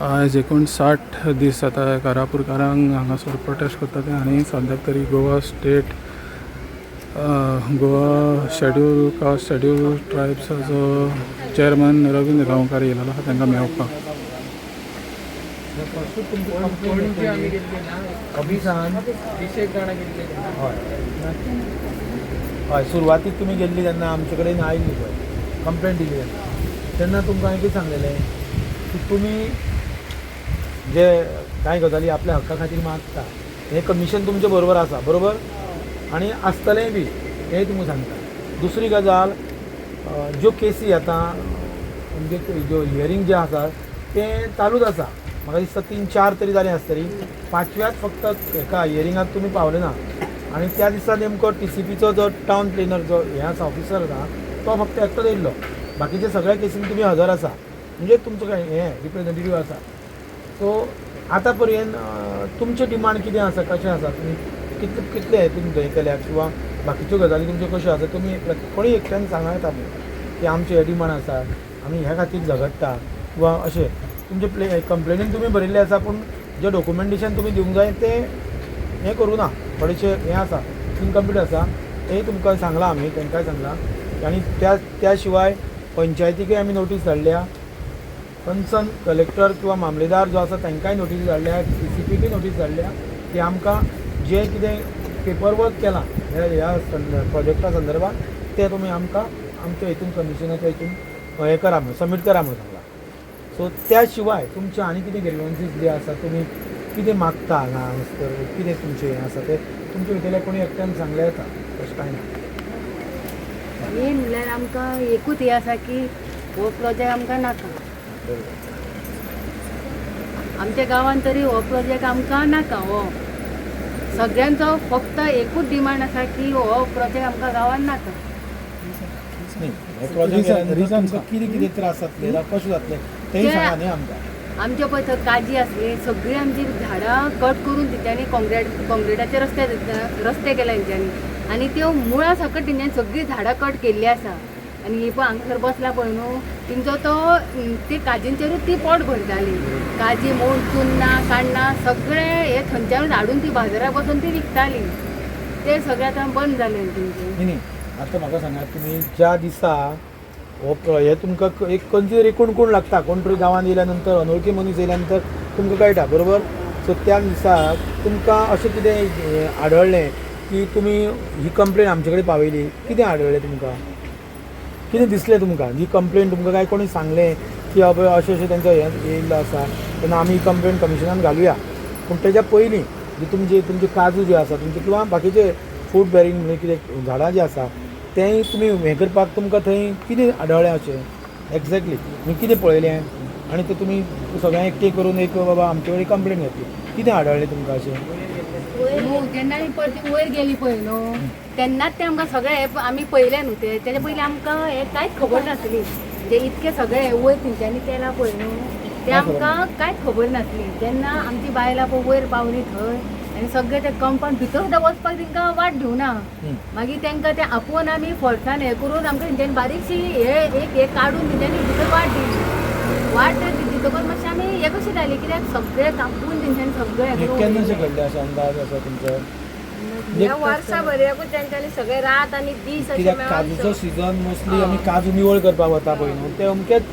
आज 59 दीस जाता कारापुरकारांक हांगासर प्रोटेस्ट करता ते आनी सद्याक तरी Goa state Goa schedule caste schedule ट्रायब्साचो चेअरमन रवींद्र गांवकार येयलेलो आसा तांकां मेळपाक. हय सुरवातीक तुमी गेल्ली तेन्ना आमचे कडेन आयिल्ली पळय कंप्लेंट दिली तेन्ना तुमकां हांवें कितें सांगलेलें की तुमी जे कांय गजाली आपल्या हक्का खातीर मागता हें कमिशन तुमचे बरोबर आसा बरोबर आनी आसतलेंय बी हें तुमकां सांगता. दुसरी गजाल ज्यो केसी आतां म्हणजे ज्यो हियरींग जे आसा तें चालूच आसा. म्हाका दिसता 3-4 तरी जालीं आसतलीं. 5व्याक फक्त हेका हियरिंगाक तुमी पावले ना आनी त्या दिसा नेमको TCPचो जो टावन प्लॅनर जो हे आसा ऑफिसर आसा तो फक्त एकटोच येयल्लो. बाकीचे सगळ्या केसीन तुमी हजर आसा म्हणजे तुमचो काय हें रिप्रेझेंटेटीव आसा. सो आतां पर्यंत तुमचे डिमांड कितें आसा कशें आसा तुमी कितले तुमी थंय केल्यात किंवा बाकीच्यो गजाली तुमच्यो कश्यो आसा तुमी कोणी एकट्यान सांगा येता की आमचे हे डिमांड आसा आमी ह्या खातीर झगडटा किंवा अशें तुमचे कंप्लेनीन तुमी बरयल्लें आसा पूण जें डॉक्युमेंटेशन तुमी दिवंक जाय तें हें करूं ना. थोडेशें हें आसा इनकम्प्लीट आसा तेंय तुमकां सांगलां आमी तांकांय सांगलां आनी त्या शिवाय पंचायतीकय आमी नोटीस धाडल्या. कन्सर्न कलेक्टर किंवा मामलेदार जो आसा तांकांय नोटीस धाडल्या TCPकय नोटीस धाडल्या की आमकां जे कितें पेपर वर्क केलां ह्या प्रोजेक्टा संदर्भात तें तुमी आमकां आमच्या हितून कमिशनाच्या हितून हें करा म्हणून सबमीट करा म्हणून सांगलां. सो त्या शिवाय तुमचे आनी कितें ग्रीवन्सीस जे आसा तुमी कितें मागता हांगा हांगासर कितें तुमचें हें आसा तें तुमचे भितरल्या कोणी एकट्यान सांगलें येता तशें कांय ना. मेन म्हणल्यार आमकां एकूच हें आसा की हो प्रोजेक्ट आमकां नाका. आमच्या गांवांत तरी हो प्रोजेक्ट आमकां नाका. हो सगळ्यांचो फक्त एकूच डिमांड आसा की हो प्रोजेक्ट आमकां गांवांत नाका. हे प्रोजेक्ट कितें कितें त्रास जातले कशें जातलें तेंय सांगा न्ही आमकां. आमचे पळय थंय काजी आसली सगळीं आमची झाडां कट करून तेंच्यांनी कॉन्क्रिटाचे रस्ते केल्या तेंच्यांनी आनी त्यो मुळां सकट तेंच्यांनी सगळीं झाडां कट केल्ली आसा. आनी ही पळय हांगासर बसला पळय न्हू तेंचो तो ती काजींचेरूच ती पोट भरताली. काजी मोड चुन्ना काण्णां सगळें हे थंयच्यानूच हाडून ती बाजारात बसून ती विकताली. ते सगळें आतां बंद जालें तेंचें. न्ही आतां म्हाका सांगात तुमी ज्या दिसा हो हे तुमकां एक कंसिडर कोण लागता कोण तरी गांवांत येयल्या नंतर अनवळखी मनीस येयल्या नंतर तुमकां कळटा बरोबर. सो त्या दिसा तुमकां अशें कितें आढळ्ळें की तुमी ही कंप्लेन आमचे कडेन पावयली कितें आढळ्ळें तुमकां कितें दिसलें तुमकां ही कंप्लेन तुमकां काय कोणी सांगलें की अशें अशें तेंचो हें येयल्लो आसा तेन्ना आमी ही कंप्लेन कमिशनान घालुया. पूण तेज्या पयलीं जी तुमचे काजू जे आसा तुमचे किंवा बाकीचे फूड बेरींग म्हणजे कितें झाडां जी आसा तेंय तुमी हें करपाक तुमकां थंय कितें आढळ्ळें अशें एक्झॅक्टली तुमी कितें पळयलें आनी तें तुमी सगळ्यांक एकठांय करून एक बाबा आमचे कडेन कंप्लेन घेतली कितें आढळ्ळें तुमकां अशें. जेन्ना आमी परती वयर गेली पळय न्हू तेन्नाच ते आमकां सगळें हें आमी पळयलें न्हू तेच्या पयलीं आमकां हें कांयच खबर नासली. म्हणजे इतकें सगळें वयर तेंच्यांनी केलां पळय न्हू तें आमकां कांयच खबर नासली. जेन्ना आमची बायलां पळय वयर पावली थंय आनी सगळें तें कंपाउंड भितर सुद्दां वचपाक तेंकां वाट दिवना. मागीर तेंकां तें आपोवन आमी फोर्सान हें करून आमकां तेंच्यांनी बारीकशी हे काडून तेंच्यांनी भितर वाट दिली. वाट दितकच मातशें आमी हें कशें जाली कित्याक सगळें कापून तेंच्यांनी सगळें केन्ना अशें घडलें अशें अंदाज आसा तुमचो. ह्या वर्सा भरयाकूच तेंच्यांनी सगळे रात आनी दीस अशें कित्याक काजूचो सिजन मोस्टली आमी काजू निवळ करपाक वता पळय न्हू ते अमकेच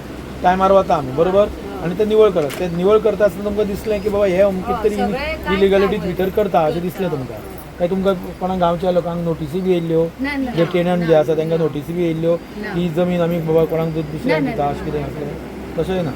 टायमार वता आमी बरोबर आनी ते निवळ करप ते निवळ करता आसतना तुमकां दिसलें की बाबा हे अमकेच तरी इलिगलिटीज भितर करता अशें दिसलें तुमकां काय तुमकां कोणा गांवच्या लोकांक नोटीसी बी येयल्ल्यो जे टेनंट जे आसा तांकां नोटीसी बी येयल्ल्यो ही जमीन आमी बाबा कोणाक दुसऱ्याक दिता अशें कितें आसलें तशेंय ना.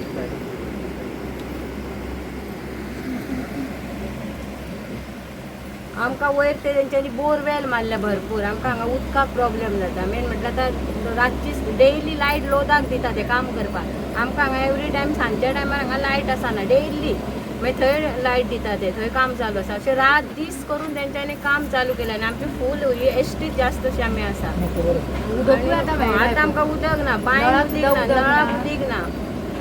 आमकां वयर ते तेंच्यांनी बोरवेल मारल्या भरपूर आमकां हांगा उदकाक प्रॉब्लेम जाता. मेन म्हटल्यार आतां रातची डेली लायट लोदाक दिता ते काम करपाक. आमकां हांगा एवरी टायम सांजच्या टायमार हांगा लायट आसना डेली मागीर थंय लायट दिता ते थंय काम चालू आसा अशें रात दीस करून तेंच्यांनी काम चालू केलें आनी आमची फूल ही एसटीच जास्त अशी आमी आसा. उदकूय आतां आमकां उदक ना बांय उदीक ना नळाक उदीक ना.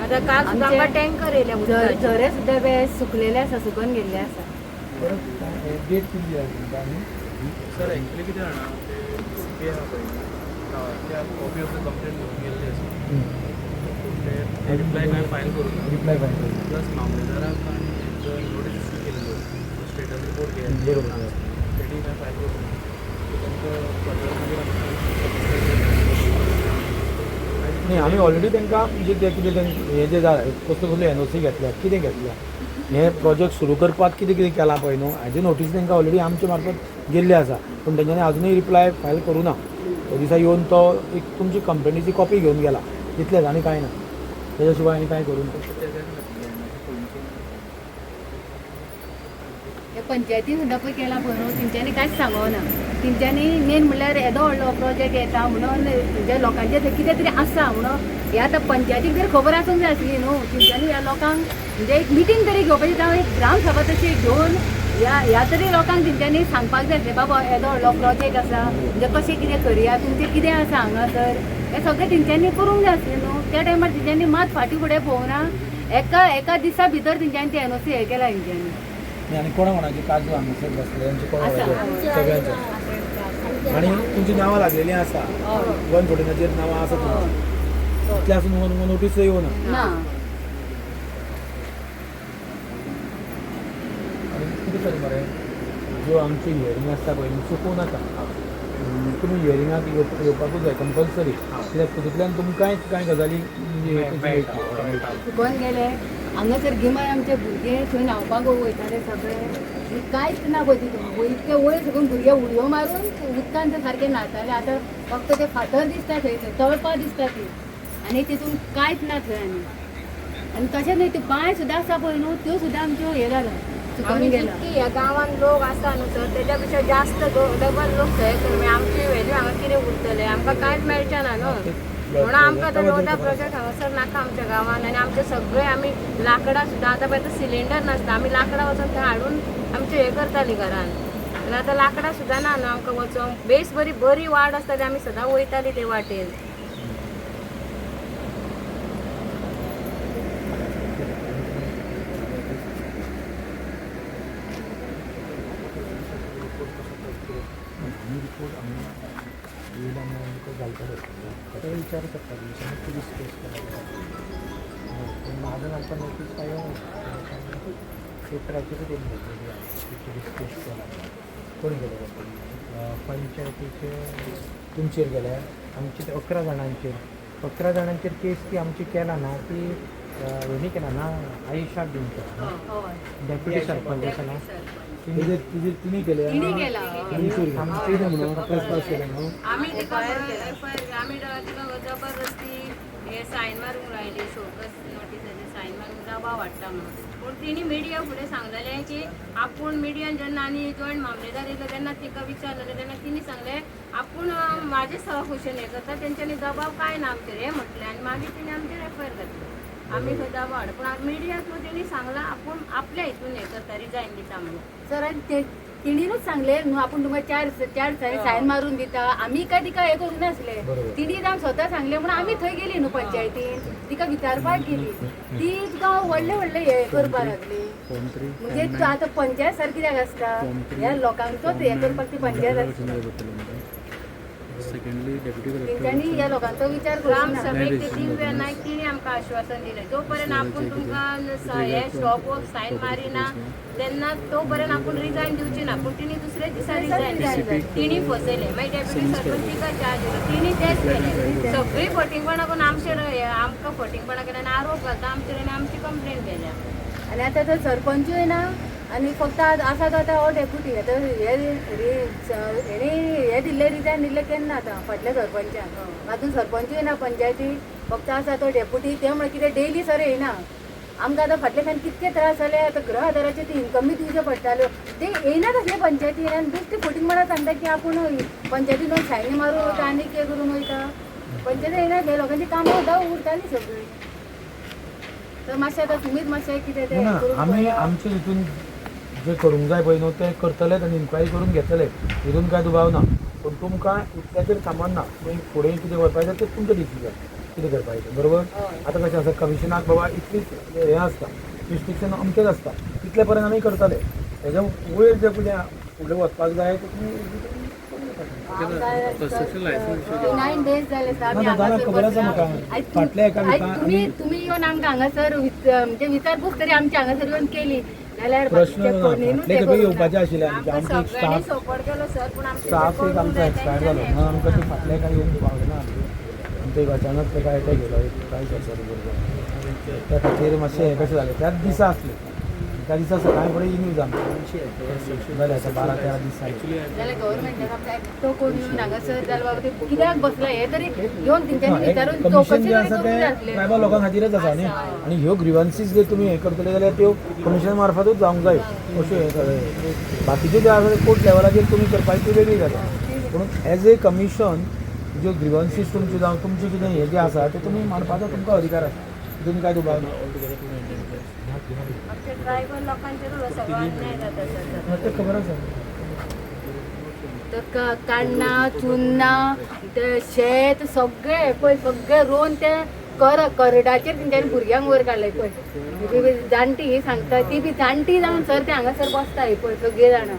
आतां काल सुद्दां आमकां टँकर येयल्या उदकाचे. झरे सुद्दां वेळ सुकलेले आसा सुकून गेल्ले आसा. डेट कितली जाली तुमकां आनी सर एक्चुअली कितें जाणा ते CP आहा पळय त्या कॉपी ऑफ द कंप्लेंट घेवन गेल्ले आसा ते रिप्लाय काय फायल करून रिप्लाय पाहिजे प्लस मामलेदाराक आनी नोटीस इश्यू केलेलो स्टेटस रिपोर्ट घ्यायला बरोबर तेणी काय फायल करून तांकां फर्दर मागीर नाही आम्ही ऑलरेडी तांकां म्हणजे ते कितें हे जे कसलो कसलो NOC घेतल्या कितें घेतल्या हे प्रोजेक्ट सुरू करपाक कितें कितें केलां पळय न्हू हाजी नोटीस तांकां ऑलरेडी आमच्या मार्फत गेल्ली आसा पूण तेंच्यांनी अजूनय रिप्लाय फायल करूं ना त्या दिसा येवन तो एक तुमची कंपनीची कॉपी घेवन गेला इतलेंच आनी कांय ना तेज्या शिवाय आनी कांय करूं हे पंचायतीन सुद्दां पळय केला पळय न्हू तेंच्यांनी कांयच सांगोना तेंच्यांनी मेन म्हणल्यार येदो व्हडलो प्रोजेक्ट येता म्हणून म्हणजे लोकांचे थंय कितें तरी आसा म्हणून हे आतां पंचायतीक तरी खबर आसूंक जाय आसली न्हू तेंच्यांनी ह्या लोकांक म्हणजे एक मिटींग तरी घेवपाची जावं एक ग्राम सभा तशी घेवन ह्या तरी लोकांक तेंच्यांनी सांगपाक जाय आसलें बाबा येदो व्हडलो प्रोजेक्ट आसा म्हणजे कशें कितें करया तुमचें कितें आसा हांगासर हें सगळें तेंच्यांनी करूंक जाय आसलें न्हू त्या टायमार तेंच्यांनी मात फाटीं फुडें पळोवना एका दिसा भितर तेंच्यांनी ते NOC हें केला तेंच्यांनी आनी कोणा कोणाची काजू हांगासर बसले तांचे कोणा सगळ्यांचे आनी तुमची नांवां लागलेलीं आसा 149 नांवां आसा तुमची इतलें आसून नोटीस येवना ना आनी कितें कर मरे ज्यो आमची हियरींग आसता पळय चुकूं नाका तुमी हियरिंगाक येवपाकूच जाय कंपल्सरी कित्याक तितूंतल्यान तुमकांय कांय गजाली बंद गेले हांगासर गिमाय आमचे भुरगे थंय न्हांवपाक वयताले सगळे आनी कांयच ना पळय तितून इतके वयर सकून भुरगे उडयो मारून उदकान ते सारके न्हाताले आतां फक्त ते फातर दिसता थंय तळपां दिसता ती आनी तितून कांयच ना थंय आनी तशेंच न्हय त्यो बांय सुद्दां आसा पळय न्हू त्यो सुद्दां आमच्यो हे जाला चुकून आमी गेला जितकी ह्या गांवांत लोक आसा न्हू सर तेच्या पेक्षा जास्त डबल लोक थंय तर आमची व्हॅल्यू हांगा कितें उरतलें आमकां कांयच मेळचें ना न्हू म्हणून आमकां तो लोटा प्रोजेक्ट हांगासर नाका आमच्या गांवांत आनी आमचे सगळे आमी लाकडां सुद्दां आतां पळय सिलिंडर नासता आमी लाकडां वचोन थंय हाडून आमचें हें करतालीं घरान आनी आतां लाकडां सुद्दां ना न्हू आमकां वचोंक बेस बरी वाट आसता ती आमी सदां वयतालीं ते वाटेन विचारू शकता पुलीस केस माझं नंतर नोटीस काय पेपराचेर पुलीस केस केला कोण गेले पंचायतीचे तुमचेर गेल्या आमचे 11 जाणांचेर केस ती आमची केला ना ती हेणी केला ना आयुष्यात दिवंक डेप्युटी सरपंच आसा ना तिने केले आमचे केले न्हू आमी तिका जबरदस्ती हे सायन मारूंक लायली शोकस नोटिसाचे सायन मारूंक दबाव हाडटा म्हणून पूण तिणी मिडिया फुडें सांगलेलें की आपूण मिडियान जेन्ना आनी जॉयंट मामलेदार येयलो तेन्ना तिका विचारलेलें तेन्ना तिणी सांगलें आपूण म्हाजें सहकुशन हें करता तेंच्यांनी दबाव कांय ना आमचेर हें म्हटलें आनी मागीर तिणी आमचेर FIR घातली आमी खंय दबाव हाड पूण मिडियाक तेणी सांगलां आपूण आपल्या हितून हें करता रिजायन दिता म्हणून सर आनी ते तिणीनूच सांगले न्हू आपूण तुमकां चार सायन मारून दिता आमी काय तिका हे करूंक नासले तिणी जावन स्वता सांगले म्हणून आमी थंय गेली न्हू पंचायतीन तिका विचारपाक गेली ती तुका व्हडले हे करपाक लागली म्हणजे आतां पंचायत सारकी कित्याक आसता ह्या लोकांचोच हे करपाक ती पंचायत आसता तेंच्यांनी ह्या लोकांचो विचार ग्राम करूंक सभेक ते दिव्या नायक तिणी आमकां आश्वासन दिलें जो पर्यंत आपूण तुमकां हे स्टॉपवर सायन मारिना तेन्ना तो पर्यंत आपूण रिजायन दिवची ना पूण तिणी दुसऱ्या दिसा रिजायन दिली तिणी फसयलें मागीर डेप्युटी सरपंच तिका चार्ज दिलो तिणी तेच केलें सगळीं फटींगपणां करून आमचेर आमकां फटींगपणां केल्या आनी आरोप घालता आमचेर आनी आमची कंप्लेन केल्या आनी आतां तो सरपंचूय ना आनी फक्त आसा तो आतां हो डेप्युटी हेणी हे दिल्ले रिजायन दिल्ले केन्ना आतां फाटल्या सरपंचान आजून सरपंचूय ना पंचायती फक्त आसा तो डेप्युटी ते म्हळ्यार कितें डेली सर येयना आमकां आतां फाटल्याच्यान कितके त्रास जाले आतां ग्रह आदाराचे ती इन्कमी दिवच्यो पडटाल्यो ते येयनात आसले पंचायतीन आनी बेश्टे फटींग म्हणा सांगता की आपूण पंचायतीन सायनी मारून वयता आनी कितें करून वयता पंचायती येयना हे लोकांची कामां सुद्दां उरतालीं सगळीं तर मातशें आतां तुमीच मातशें कितें तें आमी आमचे हितून जे करूंक जाय पळय न्हू तें करतलेच आनी इन्क्वायरी करून घेतले हितून कांय दुबाव ना पूण तुमकां इतल्याचेर सामान ना तुमी फुडें कितें करपाचें तें तुमचें डिसिजन कितें करपाचें बरोबर आतां कशें आसा कमिशनाक बाबा इतलीच हें आसता रिस्ट्रिक्शन अमकेच आसता तितले पर्यंत आमी करतले हेज्या वयर जे फुडें वचपाक जाय तें तुमी कन्स्ट्रक्शन लायसन्स 9 days जाले सर आमी ना, दादा, हांगासर खबर आसा बसला. म्हाका. आयज फाटल्या एका आयज विका- तुम्ही येवन आमकां हांगासर म्हणजे विचारपूस तरी आमच्या हांगासर येवन केली जाल्यार प्रश्न बाकीचे कोणीनूच फाटले ते खेपे करूंक येवपाचे ना. आशिल्ले आमचे आमकां एक सगळ्यांनी स्टाफ सपोर्ट केलो सर पूण आमचे स्टाफ एक आमचा एक्सपायर जालो म्हणून आमकां ते फाटल्या एका येवंक पावले ना आनी ते अचानक तेका एटॅक येयलो एक कांयच वर्सां बरोबर त्या खातीर मातशें हें कशें जालें त्याच दिसा आसलें त्या दिसा सकाळीं फुडें न्यूज आमकां जालें आतां 12-13 दीस जाले जाल्यार गव्हर्मेंटान आमकां एकटो कोण येवन हांगासर जाल्यार बाबा ते कित्याक बसला हे तरी येवन तेंच्यांनी विचारून कमिशन चौकशी जे तरी आसा करूंक ते जाय आसलें. ट्रायबल लोकां खातीरच आसा न्ही आनी ह्यो ग्रिवन्सीस जे तुमी हें करतले जाल्यार त्यो कमिशन मार्फतूच जावंक जाय अश्यो हें सगळें बाकीच्यो ज्यो आसा कोर्ट लेवलाचेर तुमी करपाची ती वेगळी जाता पूण एज ए कमिशन ज्यो ग्रिवन्सीस तुमच्यो जावं तुमचें कितें हें जें आसा तें तुमी मांडपाचो तुमकां अधिकार आसा तुमी काय दुबाव ना आमच्या ट्रायबल लोकांचेर सगळो अन्याय जाता सर तें खबर आसा तर काण्णां चुन्नां ते शेत सगळे पळय सगळे रोवन ते करडाचेर तेंच्यांनी भुरग्यांक वयर काडले पळय जाणटी ही सांगता ती बी जाणटी जावन सर ते हांगासर बसताय पळय सगळे जाणां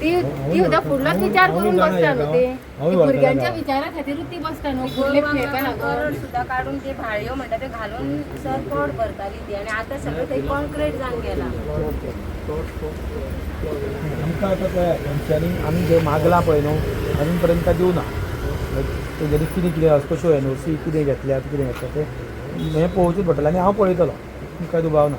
ती सुद्दां फुडलोच विचार करून बसता न्हू ती भुरग्यांच्या विचारा खातीरूच ती बसता न्हू फुडले हेका लागून करोड सुद्दां काडून ते भाळयो म्हणटा ते घालून सर पोट भरताली ती आनी आतां सगळें थंय कॉन्क्रीट जावन गेला आमकां आतां पळय तेंच्यांनी आमी जे मागला पळय न्हू अजून पर्यंत दिवना तेजेनी कितें कितें कश्यो एनओसी कितें घेतल्यात कितें घेतल्या तें हें पळोवचें पडटलें आनी हांव पळयतलो तुमकां दुबाव ना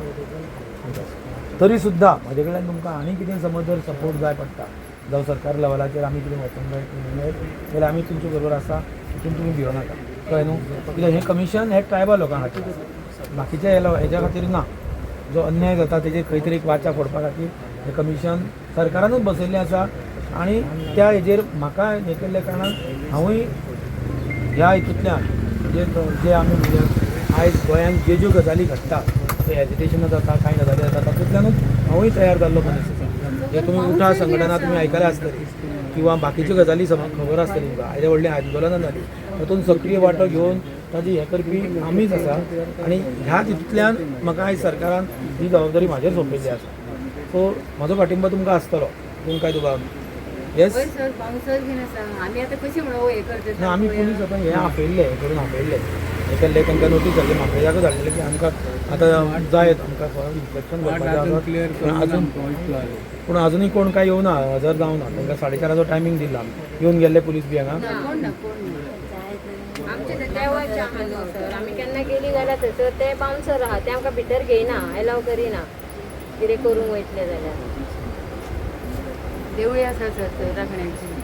तरी सुद्दां म्हाजे कडल्यान तुमकां आनी कितें समज जर सपोर्ट जाय पडटा जावं सरकार लेवलाचेर आमी कितें वचूंक जाय जाल्यार आमी तुमचे बरोबर आसा तितून तुमी भियो नाका कळ्ळें न्हू कित्याक हें कमिशन हें ट्रायबल लोकां खातीर बाकीच्या हेच्या खातीर ना जो अन्याय जाता तेजेर खंय तरी एक वाचा फोडपा खातीर हें कमिशन सरकारानूच बसयल्लें आसा आनी त्या हेजेर म्हाका हें केल्ल्या कारणान हांवूय ह्या हितूंतल्यान जे आमी म्हणजे आयज गोंयांत ज्यो ज्यो गजाली घडटा ते एजिटेशन जाता कांय गजाली जाता तातूंतल्यानूच हांवूय तयार जाल्लो मनीस आसा हे तुमी उठा संघटना तुमी आयकले आसतली किंवा बाकीच्यो गजाली खबर आसतली तुमकां आयल्या व्हडलीं आंदोलनां जालीं तातूंत सक्रीय वांटो घेवन ताजी हें करपी आमीच आसा आनी ह्या हितूंतल्यान म्हाका आयज सरकारान ही जबाबदारी म्हाजेर सोंपयल्ली आसा सो म्हाजो पाठिंबा तुमकां आसतलो तुमकां काय दुबाव ना येस वयर सर बाउन्सर बीन आसा आमी आतां कशी म्हणून हे करतात ना आमी पुलीस आतां हें आपयल्ले हें करून आपयल्ले हें केल्लें तांकां नोटीस जाल्ली म्हापयाकूच धाडलेलें की आमकां आतां जाय आमकां इन्स्पेक्शन करपाचें आसा पूण आजुनूय कोण काय येवना हजर जावना तांकां 4:30 टायमींग दिला येवन गेल्ले पुलीस बी हांगा कोण ना कोण ना आमचे ते देवाचे आहा न्हू सर आमी केन्ना गेली जाल्यार थंयसर ते बाउन्सर आहा ते आमकां भितर घेयना एलाव करिना कितें करूंक वयतले जाल्यार देवळी आसा सर राखण्याची